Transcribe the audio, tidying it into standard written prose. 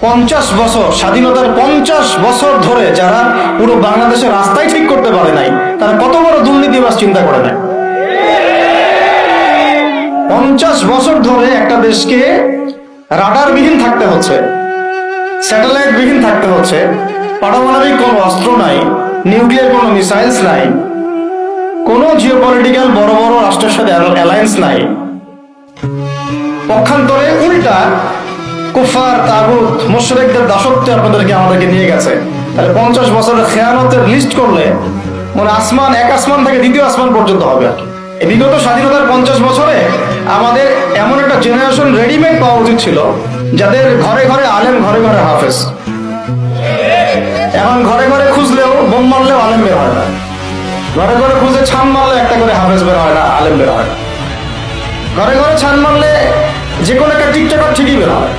50 বছর স্বাধীনতার 50 বছর ধরে যারা পুরো বাংলাদেশের রাস্তায় ঠিক করতে পারে নাই, তারা কত বড় দুর্নীতিবাজ চিন্তা করে নাই। 50 বছর ধরে একটা দেশকে রাডার বিহীন থাকতে হচ্ছে, স্যাটেলাইট বিহীন থাকতে হচ্ছে, পারমাণবিক কোনো অস্ত্র নাই, নিউক্লিয়ার কোনো মিসাইলস নাই, কোনো জিওপলিটিক্যাল বড় বড় রাষ্ট্রের সাথে অ্যালায়েন্স নাই। পক্ষান্তরে উল্টা কুফার, তাগুত, মুশরিকদের দাসত্বে আমাদেরকে নিয়ে গেছে। তাহলে 50 বছরের খেয়ানতের লিস্ট করলে মানে আসমান, এক আসমান থেকে দ্বিতীয় আসমান পর্যন্ত হবে আর কি। এই বিগত স্বাধীনতার 50 বছরে আমাদের এমন একটা জেনারেশন রেডিমেড পাওয়া উচিত ছিল, যাদের ঘরে ঘরে আলেম, ঘরে ঘরে হাফেজ। এখন ঘরে ঘরে খুঁজলেও, বোম মারলেও আলেম বের হয় না, ঘরে ঘরে খুঁজে ছান মারলে একটা করে হাফেজ বের হয় না, আলেম বের হয় না। ঘরে ঘরে ছান মারলে যে কোনো একটা টিকটকার ঠিকই বের হয়।